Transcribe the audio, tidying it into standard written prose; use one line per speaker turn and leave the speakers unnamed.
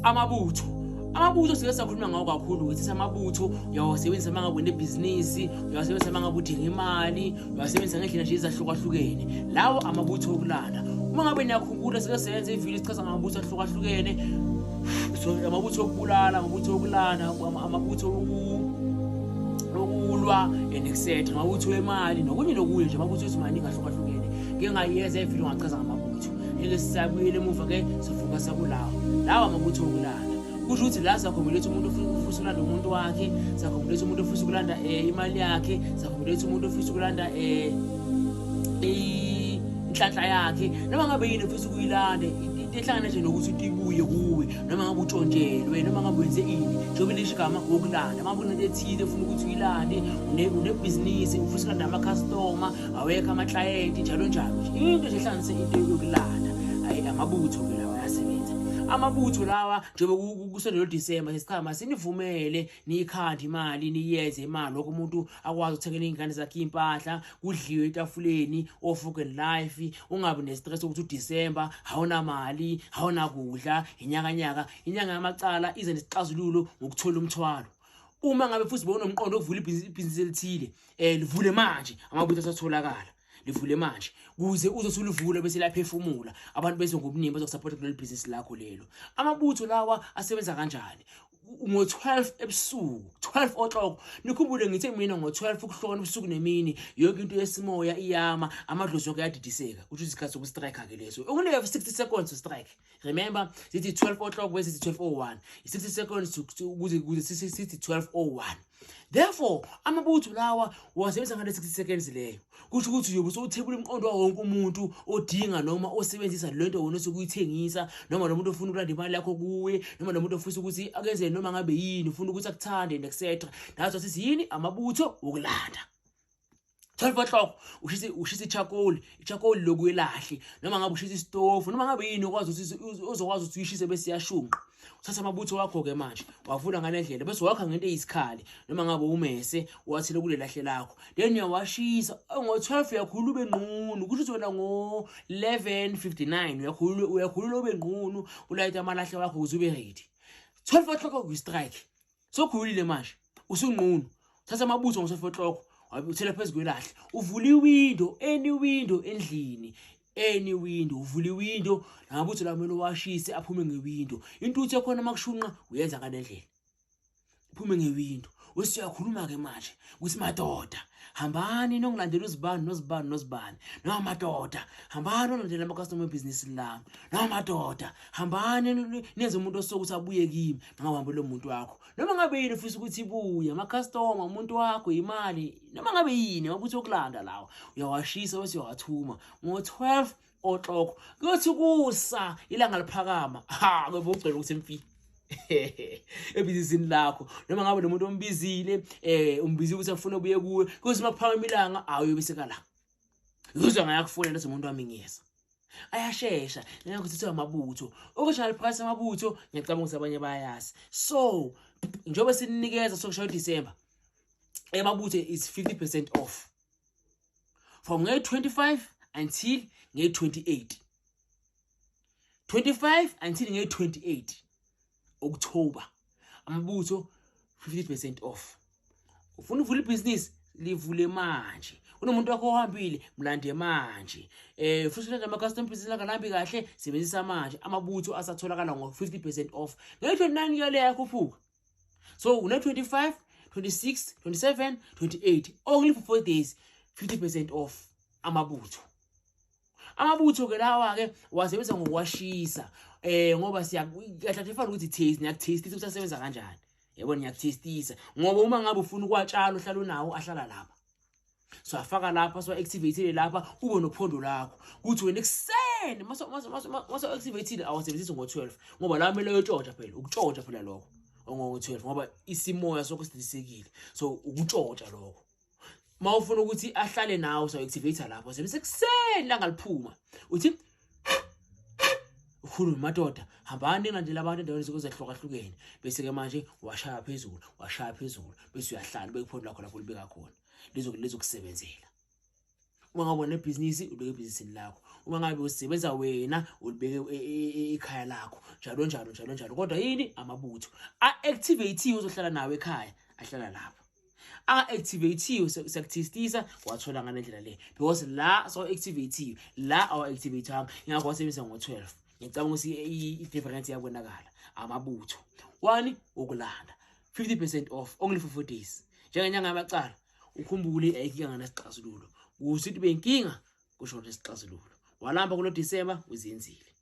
Amabutho sike sakhuluma ngawo kakhulu ukuthi amabutho uyawasebenzisa mangabe unebhizinisi, uyawasebenzisa mangabe udinga imali, uyawasebenzisa ngendlela nje ezahlukahlukene. Lawo amabutho okulanda. Uma ngabe niyakhumbula sike senze ivideo isichaza ngamabutho ahlukahlukene. So amabutho okubulala, amabutho okulanda, amabutho okulwa and etc. Amabutho wemali nokunye nokunye nje amabutho esimaningi ahlukahlukene. Ngeke ngayenza ivideo ngachaza ngamabutho. Ngeke sisabuyele emuva ke sifokusa kulawo. Lawo amabutho okulanda. Kusho ukuthi la sakhombela umuntu ufisa ukulanda umuntu wakhe, sakhombela umuntu ufisa ukulanda imali yakhe, sakhombela umuntu ufisa ukulanda inhlanhla yakhe. Noma ngabe yini ufisa ukuyilanda, into ehlangana nje nokuthi utibuye kuwe, noma ngabe utshontshelwe, noma ngabe wenze ini, njengoba lisho igama wokulanda. Uma kunento ethile ufuna ukuthi uyilande, unebusiness, ufisa ukulanda ama-customer, awekho ama-client njalo njalo. Into nje ehlanganise into yokulanda. Hayi amabutho ke lawa ayasebenza. Amabutho lawa njengoba kusondela December sesikhama sinivumele niyikhanda imali niyenze imali lokho umuntu akwazi ukuthengela izingane zakhe impahla, kudliwe etafuleni, ofuken life, ungabi nestress ukuthi uDecember awuna mali, awuna kudla, inyanga yamacala ize nesixazululo ngokuthola umthwalo. Uma ngabe futhi bona umqondo okuvula ibhizinisi elithile, livule manje amabutho asatholakala. Livule manje kuze uzosuluvula bese laphefumula abantu bese ngobuningi bazokusupport kuleli business lakho lelo. Amabutho lawa asebenza kanjani? Ngo-12 ebusuku, 12 o'clock. Nikhumbule ngithe mina ngo-12 ukuhlokana ebusuku nemini yonke into yesimoya iyama, amadlozi yonke ayadidiseka. Kusho isikhathi sokustrike ke leso. Ukune 60 seconds to strike. Remember sithi 12 o'clock bese sithi 12:01. 60 seconds ukuze sithi 12:01. Therefore amabutho lawa wasebenzisa ngale 60 seconds leyo. Kusho ukuthi uyobe usuthebula umqondo wonke umuntu odinga noma osebenzisa lento wona osukuyithengisa, noma lo muntu ofuna ukulanda imali yakho kuwe, noma lo muntu ofisa ukuthi akenze noma ngabe yini, ufuna ukuthi akuthande etc. That's what yini amabutho okulanda. 12 o'clock ushisa ichakoli lokuyelahle, noma ngabe ushisa istove, noma ngabe yini okwazi ukuthi uzokwazi ukuthi uyishise bese yashunqa. Uthatha amabutho wakho ke manje wavula ngale ndlela bese wakha ngento eyisikhali, noma ngabe umese wathile kule lahle lakho, then uyawashisa ngo-12 uyakhulula ube nqunu. Kusho ukuthi wena ngo-11:59 uyakhulula ube nqunu, ulayita amalahle wakho ukuze ube ready. 12 o'clock uyistrike sokhulile manje usunqunu. Uthatha amabutho ngo-12 o'clock uthela phezu kwelahle, uvula iwindow, any window endlini, any window, uvula iwindow, namabutho la kumele washise aphume ngewindow. Intuthu yakhona makushunqa uyenza ngale ndlela, uphume ngewindow. Usiyakhuluma ke manje ukuthi madoda hambani nokulandela uzibani, noma madoda hambani nokulandela ama-customer business lami, noma madoda hambani nenze umuntu osokuthi abuye kimi ngawuhambe lo muntu wakho, noma ngabe yini ufisa ukuthi ibuye, ama-customer, umuntu wakho, imali, noma ngabe yini amabutho okulanda lawo uyawashisa bese uyawathuma ngo-12 o'clock. Kuthi kusa ilanga liphakama kwebe ugcela ukuthi emfiki ebhizinisini lakho, noma ngabe nomuntu ombizile umbizi ukuthi afuna ubuye kuwe, kuthi makuphakama ilanga awuyobiseka la uzwa ngayakufonela umuntu wami ngiyeza ayashesha. Njengokuthi kuthiwa amabutho okushala price amabutho ngiyacabanga ukuthi abanye bayazi. So njengoba sininikeza sokushaya December amabutho is 50% off from nge-25 until nge-28, 25 until nge-28 October. Amabutho 50% off. Ufuna uvula ibhizinisi livule manje. Unomuntu wakho ohambile mlande manje. Futhi lenda ama-custom business langalambi kahle sebenzisa manje. Amabutho asatholakala ngo-50% off. Nge-29 yale yakhuphuka. So une-25, 26, 27, 28 only for 4 days 50% off amabutho. Amabutho ke lawa ke wasebenzisa ngokwashisa. Ngoba siyahlathefana ukuthi taste niyakuthestisa ukuthi asebenza kanjani. Yebo niyakuthestisa ngoba uma ngabe ufuna ukwatshala uhlala unawo ahlala lapha. So afaka lapha so activate lapha ube nophondo lakho. Kuthi wena ekseni maso activate awasebenzisa ngo-12 ngoba la kumele uyotshontsha phela, ukutshontsha phela lokho ngo-12 ngoba isimoya sokusidisekile. So ukutshontsha lokho. Mawufuna ukuthi ahlale nawo so activate lapho usebenzisa ekseni langa liphuma. Uthi ukhuluma madoda hambani ngendlela abantu endaweni zokuzahlukahlukene bese ke manje washaya phezulu bese uyahlala bekuphondo lakho lapho libeka khona lizokusebenzela. uma ngabe nebhizinisi ubeke ebhizinisini lakho, uma ngabe usebenza wena ulibeke ekhaya lakho, njalo. Kodwa yini amabutho a-activate uzohlala nawe ekhaya, ahlala lapho. A-activate sekutistisa wathola ngale ndlela le, because la so activate la awa activate ngakho wasebenzisa ngo12. Ngicabanga ukuthi i-difference yabonakala. Amabutho 1 ukulanda 50% off only for 4 days. Njengenyanga yamacala ukhumbule ayikika nesixazululo. Usithi benkinga kusho nesixazululo. Walamba kulo December uzenzile.